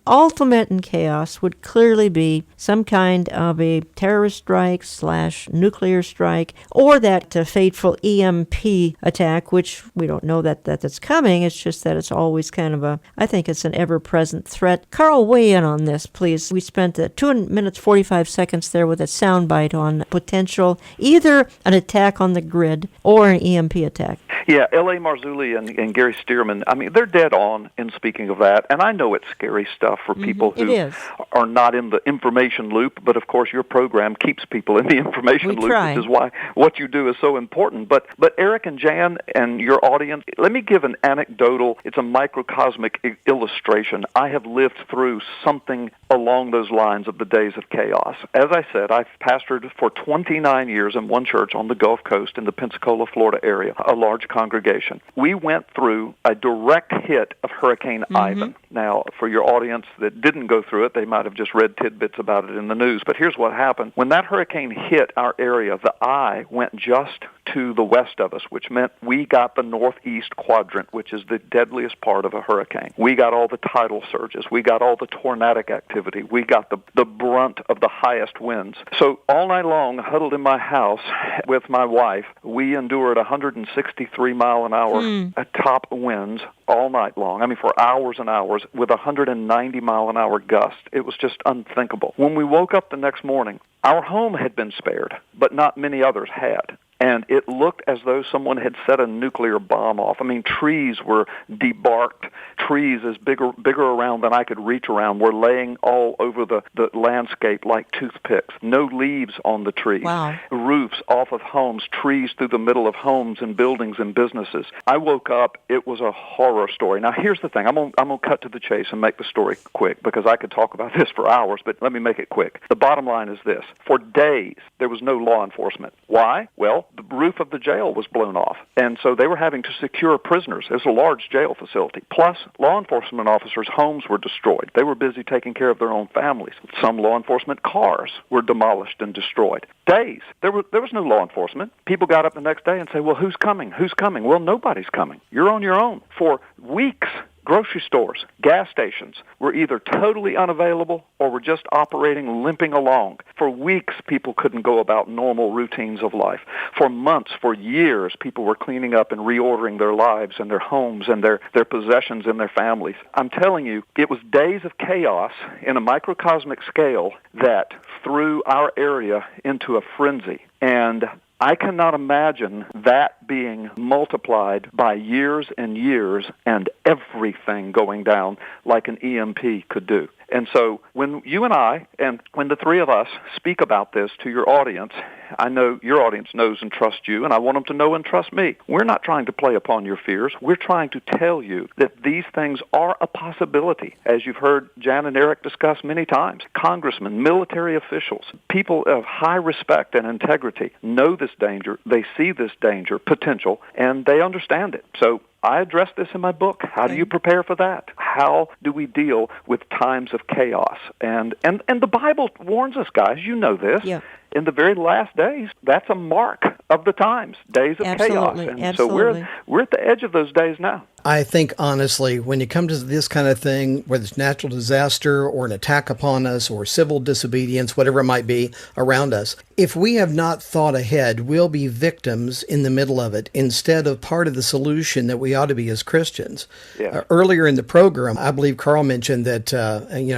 ultimate in chaos would clearly be some kind of a terrorist strike / nuclear strike, or that fateful EMP attack, which we don't know that's coming. It's just that it's always kind of I think it's an ever-present threat. Carl, weigh in on this, please. We spent 2 minutes 45 seconds there with a soundbite on potential, either an attack on the grid or an EMP attack. Yeah, L.A. Marzulli and Gary Stearman, I mean, they're dead on in speaking of that. And I know it's scary stuff for people who are not in the information loop, but of course your program keeps people in the information loop, which is why what you do is so important. But Eric and Jan and your audience, let me give an anecdotal, it's a microcosmic illustration. I have lived through something along those lines of the days of chaos. As I said, I've pastored for 29 years in one church on the Gulf Coast in the Pensacola, Florida area, a large congregation. We went through a direct hit of Hurricane Ivan. Now, for your audience that didn't go through it, they might have just read tidbits about it in the news. But here's what happened. When that hurricane hit our area, the eye went just to the west of us, which meant we got the northeast quadrant, which is the deadliest part of a hurricane. We got all the tidal surges. We got all the tornadic activity. We got the brunt of the highest winds. So all night long, huddled in my house with my wife, we endured 163 mile an hour top winds all night long. I mean, for hours and hours with 190 mile an hour gust. It was just unthinkable. When we woke up the next morning, our home had been spared, but not many others had. And it looked as though someone had set a nuclear bomb off. I mean, trees were debarked. Trees as bigger around than I could reach around were laying all over the landscape like toothpicks. No leaves on the trees. Wow. Roofs off of homes, trees through the middle of homes and buildings and businesses. I woke up. It was a horror story. Now, here's the thing. I'm gonna cut to the chase and make the story quick because I could talk about this for hours, but let me make it quick. The bottom line is this. For days, there was no law enforcement. Why? Well, the roof of the jail was blown off, and so they were having to secure prisoners. It was a large jail facility. Plus, law enforcement officers' homes were destroyed. They were busy taking care of their own families. Some law enforcement cars were demolished and destroyed. Days. There was no law enforcement. People got up the next day and say, well, who's coming? Who's coming? Well, nobody's coming. You're on your own. For weeks, grocery stores, gas stations were either totally unavailable or were just operating, limping along. For weeks, people couldn't go about normal routines of life. For months, for years, people were cleaning up and reordering their lives and their homes and their possessions and their families. I'm telling you, it was days of chaos in a microcosmic scale that threw our area into a frenzy. And I cannot imagine that being multiplied by years and years and everything going down like an EMP could do. And so when you and I, and when the three of us speak about this to your audience, I know your audience knows and trusts you, and I want them to know and trust me. We're not trying to play upon your fears. We're trying to tell you that these things are a possibility, as you've heard Jan and Eric discuss many times. Congressmen, military officials, people of high respect and integrity know this danger. They see this danger potential, and they understand it. So I address this in my book. How do you prepare for that? How do we deal with times of chaos? And the Bible warns us, guys. You know this. Yeah. In the very last days, that's a mark of the times, days of chaos. And so we're at the edge of those days now. I think, honestly, when you come to this kind of thing, whether it's natural disaster or an attack upon us or civil disobedience, whatever it might be around us, if we have not thought ahead, we'll be victims in the middle of it instead of part of the solution that we ought to be as Christians. Yeah. Earlier in the program, I believe Carl mentioned that,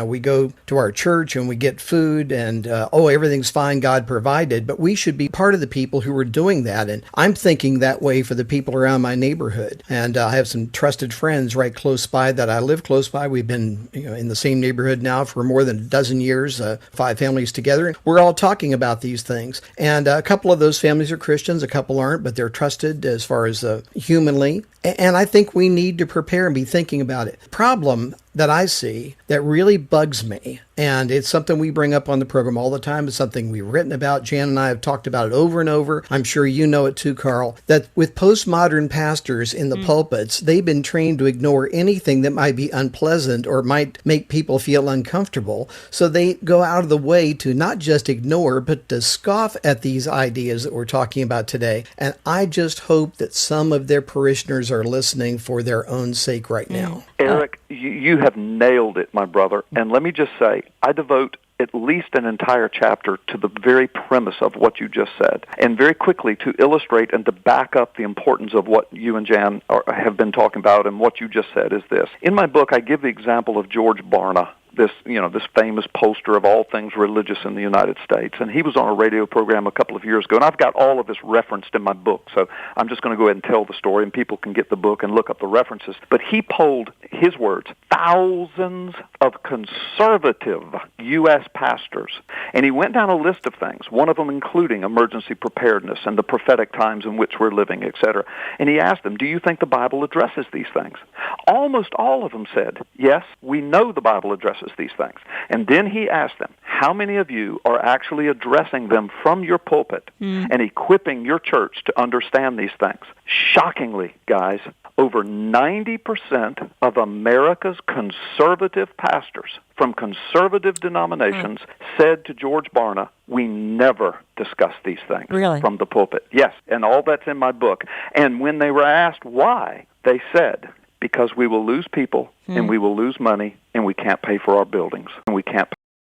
we go to our church and we get food and, everything's fine, God provided, but we should be part of the people who are doing that. And I'm thinking that way for the people around my neighborhood. And I have some trusted friends right close by that I live close by. We've been in the same neighborhood now for more than a dozen years, 5 families together. And we're all talking about these things. And a couple of those families are Christians, a couple aren't, but they're trusted as far as humanly. And I think we need to prepare and be thinking about it. Problem that I see that really bugs me, and it's something we bring up on the program all the time. It's something we've written about. Jan and I have talked about it over and over. I'm sure you know it too, Carl, that with postmodern pastors in the pulpits, they've been trained to ignore anything that might be unpleasant or might make people feel uncomfortable. So they go out of the way to not just ignore, but to scoff at these ideas that we're talking about today. And I just hope that some of their parishioners are listening for their own sake right now. Eric, you have nailed it, my brother. And let me just say, I devote at least an entire chapter to the very premise of what you just said, and very quickly to illustrate and to back up the importance of what you and Jan have been talking about, and what you just said is this. In my book, I give the example of George Barna, this famous pollster of all things religious in the United States. And he was on a radio program a couple of years ago, and I've got all of this referenced in my book, so I'm just going to go ahead and tell the story, and people can get the book and look up the references. But he polled, his words, thousands of conservative U.S. pastors, and he went down a list of things, one of them including emergency preparedness and the prophetic times in which we're living, etc. And he asked them, do you think the Bible addresses these things? Almost all of them said, yes, we know the Bible addresses these things. And then he asked them, how many of you are actually addressing them from your pulpit and equipping your church to understand these things? Shockingly, guys, over 90% of America's conservative pastors from conservative denominations said to George Barna, we never discuss these things from the pulpit. Yes, and all that's in my book. And when they were asked why, they said, because we will lose people, and we will lose money, and we can't pay for our buildings, and we can't